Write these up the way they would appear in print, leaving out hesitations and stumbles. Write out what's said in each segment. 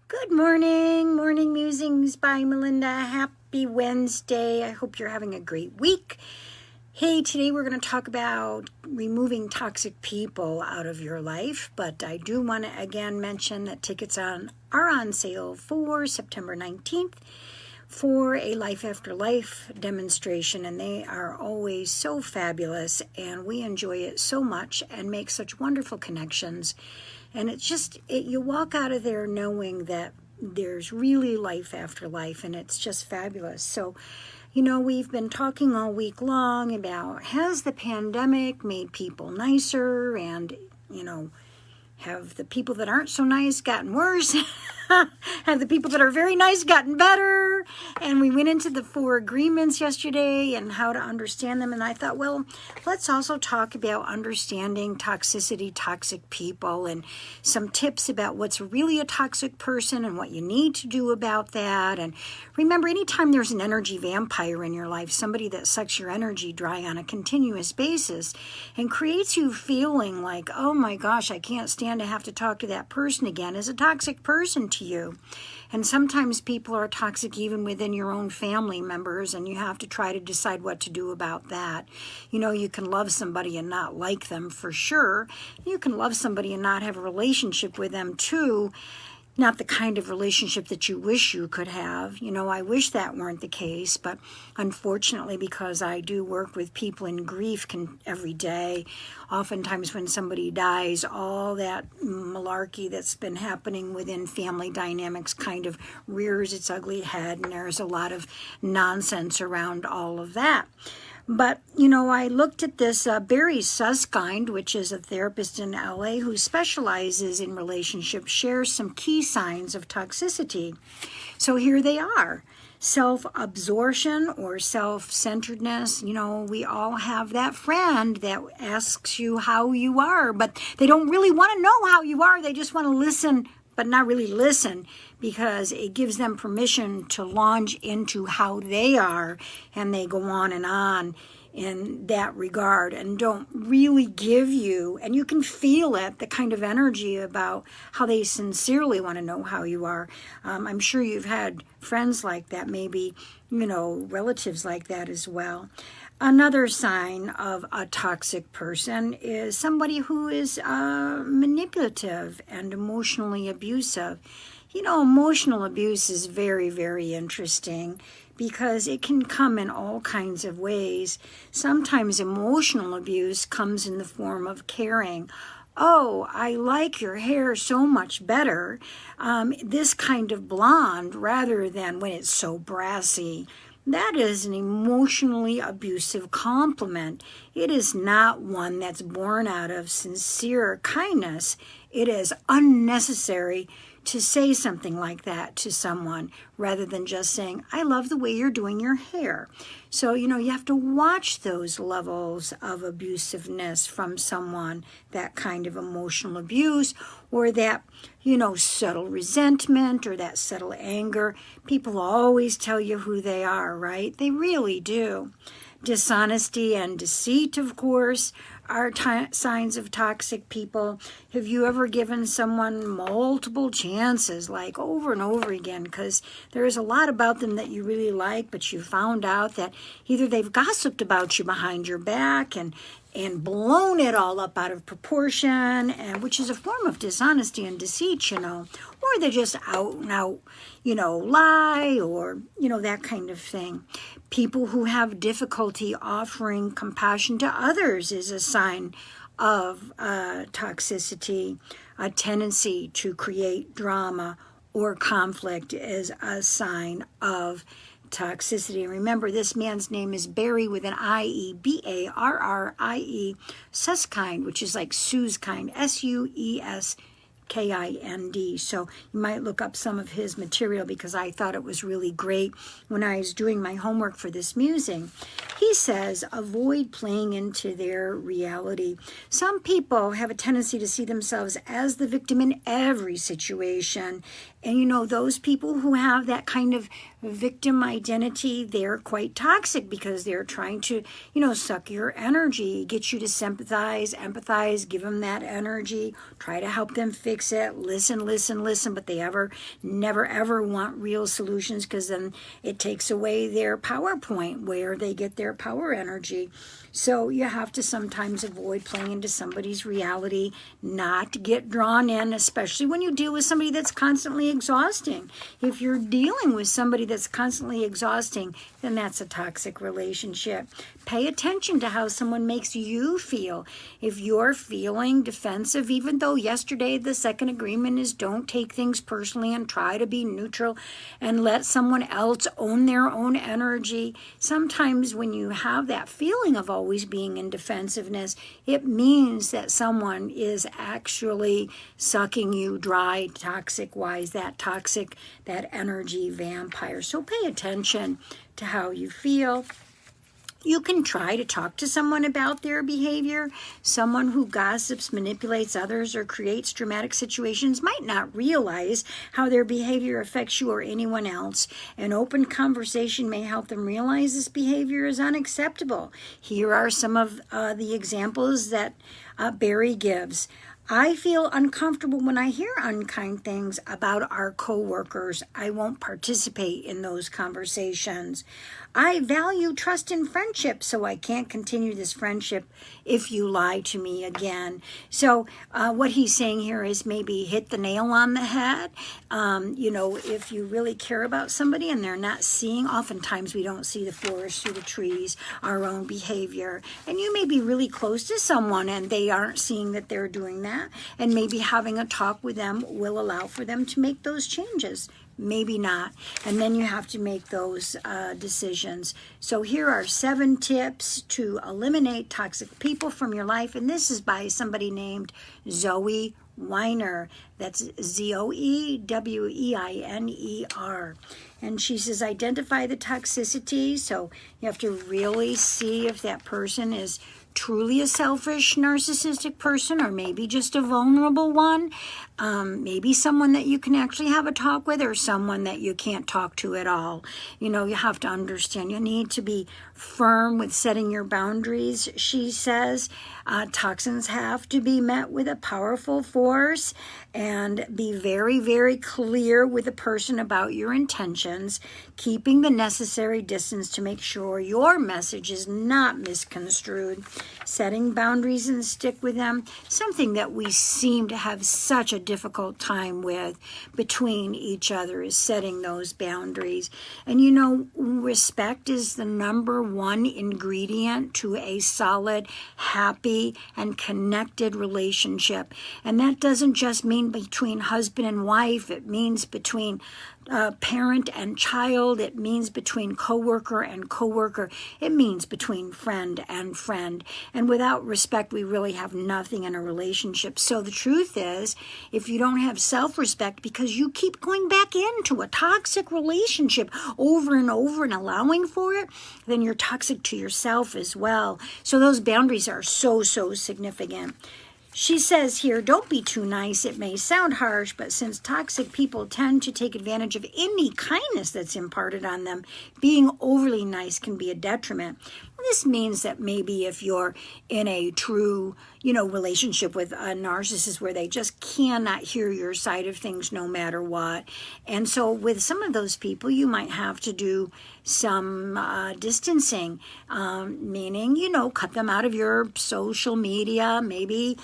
Good morning, Morning Musings by Melinda. Happy Wednesday. I hope you're having a great week. Hey, today we're going to talk about removing toxic people out of your life, but I do want to again mention that tickets are on sale for September 19th for a Life After Life demonstration, and they are always so fabulous, and we enjoy it so much and make such wonderful connections. And it's just, you walk out of there knowing that there's really life after life, and it's just fabulous. So, we've been talking all week long about, has the pandemic made people nicer, and, have the people that aren't so nice gotten worse? Have the people that are very nice gotten better? And we went into the 4 agreements yesterday and how to understand them. And I thought, well, let's also talk about understanding toxicity, toxic people, and some tips about what's really a toxic person and what you need to do about that. And remember, anytime there's an energy vampire in your life, somebody that sucks your energy dry on a continuous basis and creates you feeling like, oh my gosh, I can't stand to have to talk to that person again, is a toxic person to you. And sometimes people are toxic even within your own family members, and you have to try to decide what to do about that. You can love somebody and not like them for sure. You can love somebody and not have a relationship with them too. Not the kind of relationship that you wish you could have. I wish that weren't the case, but unfortunately, because I do work with people in grief every day, oftentimes when somebody dies, all that malarkey that's been happening within family dynamics kind of rears its ugly head, and there's a lot of nonsense around all of that. But, I looked at this Barry Susskind, which is a therapist in LA who specializes in relationships, shares some key signs of toxicity. So here they are. Self-absorption or self-centeredness. We all have that friend that asks you how you are, but they don't really want to know how you are. They just want to listen, but not really listen, because it gives them permission to launch into how they are, and they go on in that regard and don't really give you, and you can feel it, the kind of energy about how they sincerely want to know how you are. I'm sure you've had friends like that, maybe, relatives like that as well. Another sign of a toxic person is somebody who is manipulative and emotionally abusive. Emotional abuse is very, very interesting because it can come in all kinds of ways. Sometimes emotional abuse comes in the form of caring. Oh, I like your hair so much better, this kind of blonde, rather than when it's so brassy. That is an emotionally abusive compliment. It is not one that's born out of sincere kindness. It is unnecessary to say something like that to someone rather than just saying, I love the way you're doing your hair. So, you have to watch those levels of abusiveness from someone, that kind of emotional abuse, or that, subtle resentment or that subtle anger. People always tell you who they are, right? They really do. Dishonesty and deceit, of course, are signs of toxic people. Have you ever given someone multiple chances, like over and over again, because there's a lot about them that you really like, but you found out that either they've gossiped about you behind your back and blown it all up out of proportion, and which is a form of dishonesty and deceit, or they just out and out, lie, or, that kind of thing. People who have difficulty offering compassion to others is a sign of toxicity. A tendency to create drama or conflict is a sign of toxicity. And remember, this man's name is Barry with an I-E, B-A-R-R-I-E, Susskind, which is like Sue's kind, S-U-E-S-Kind. So you might look up some of his material because I thought it was really great when I was doing my homework for this musing. He says, avoid playing into their reality. Some people have a tendency to see themselves as the victim in every situation. And those people who have that kind of victim identity, they're quite toxic because they're trying to, suck your energy, get you to sympathize, empathize, give them that energy, try to help them fix fix it, listen, but they never ever want real solutions, because then it takes away their PowerPoint where they get their power energy. So you have to sometimes avoid playing into somebody's reality, not get drawn in, especially when you deal with somebody that's constantly exhausting. If you're dealing with somebody that's constantly exhausting, then that's a toxic relationship. Pay attention to how someone makes you feel. If you're feeling defensive, even though yesterday the second agreement is don't take things personally and try to be neutral and let someone else own their own energy. Sometimes when you have that feeling of always being in defensiveness, it means that someone is actually sucking you dry, toxic-wise, that energy vampire. So pay attention to how you feel. You can try to talk to someone about their behavior. Someone who gossips, manipulates others, or creates dramatic situations might not realize how their behavior affects you or anyone else. An open conversation may help them realize this behavior is unacceptable. Here are some of the examples that Barry gives. I feel uncomfortable when I hear unkind things about our coworkers. I won't participate in those conversations. I value trust and friendship, so I can't continue this friendship if you lie to me again. So what he's saying here is maybe hit the nail on the head. If you really care about somebody and they're not seeing, oftentimes we don't see the forest through the trees, our own behavior. And you may be really close to someone and they aren't seeing that they're doing that. And maybe having a talk with them will allow for them to make those changes. Maybe not. And then you have to make those decisions. So here are 7 tips to eliminate toxic people from your life. And this is by somebody named Zoe Weiner. That's Zoeweiner. And she says, identify the toxicity. So you have to really see if that person is truly a selfish, narcissistic person, or maybe just a vulnerable one. Maybe someone that you can actually have a talk with, or someone that you can't talk to at all. You have to understand, you need to be firm with setting your boundaries, she says. Toxins have to be met with a powerful force, and be very, very clear with the person about your intentions, keeping the necessary distance to make sure your message is not misconstrued. Setting boundaries and stick with them, something that we seem to have such a difficult time with between each other, is setting those boundaries. And respect is the number one ingredient to a solid, happy, and connected relationship. And that doesn't just mean between husband and wife. It means between parent and child. It means between coworker and coworker. It means between friend and friend. And without respect, we really have nothing in a relationship. So the truth is, if you don't have self-respect because you keep going back into a toxic relationship over and over and allowing for it, then you're toxic to yourself as well. So those boundaries are so significant. She says here, don't be too nice. It may sound harsh, but since toxic people tend to take advantage of any kindness that's imparted on them, being overly nice can be a detriment. This means that maybe if you're in a true, relationship with a narcissist where they just cannot hear your side of things no matter what. And so with some of those people, you might have to do some distancing, meaning, cut them out of your social media, maybe,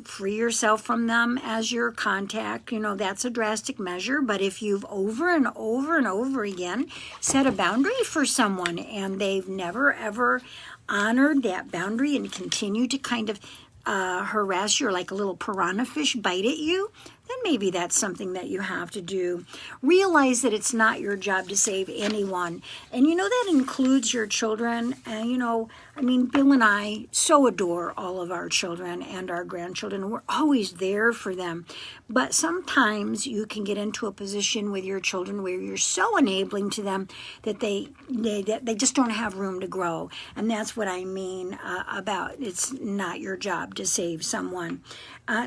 free yourself from them as your contact. That's a drastic measure. But if you've over and over and over again set a boundary for someone and they've never, ever honored that boundary and continue to kind of harass you, or like a little piranha fish bite at you, then maybe that's something that you have to do. Realize that it's not your job to save anyone. And that includes your children. And Bill and I so adore all of our children and our grandchildren. We're always there for them. But sometimes you can get into a position with your children where you're so enabling to them that they just don't have room to grow. And that's what I mean about it's not your job to save someone.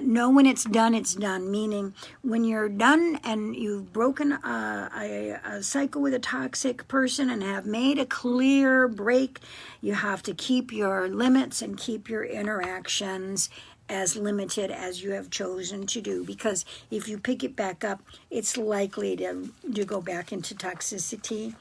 Know when it's done, meaning when you're done and you've broken a cycle with a toxic person and have made a clear break, you have to keep your limits and keep your interactions as limited as you have chosen to do, because if you pick it back up, it's likely to go back into toxicity.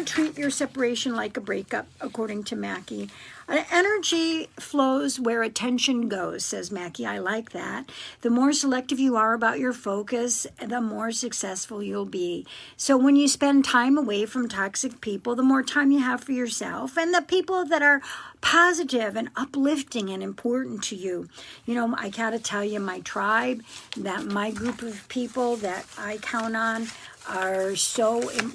Treat your separation like a breakup, according to Mackie. Energy flows where attention goes, says Mackie. I like that. The more selective you are about your focus, the more successful you'll be. So when you spend time away from toxic people, the more time you have for yourself and the people that are positive and uplifting and important to you. You know, I gotta tell you, my tribe, that my group of people that I count on,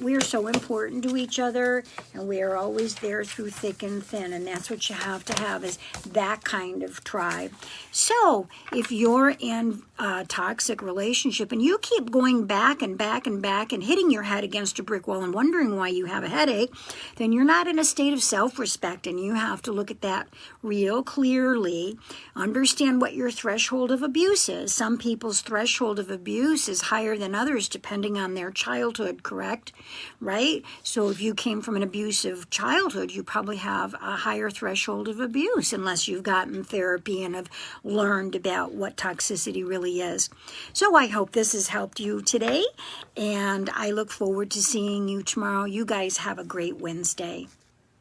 we're so important to each other, and we are always there through thick and thin, and that's what you have to have, is that kind of tribe. So if you're in a toxic relationship and you keep going back and back and back and hitting your head against a brick wall and wondering why you have a headache, then you're not in a state of self-respect, and you have to look at that real clearly. Understand what your threshold of abuse is. Some people's threshold of abuse is higher than others depending on their childhood, correct? Right? So if you came from an abusive childhood, you probably have a higher threshold of abuse, unless you've gotten therapy and have learned about what toxicity really is. So I hope this has helped you today, and I look forward to seeing you tomorrow. You guys have a great Wednesday.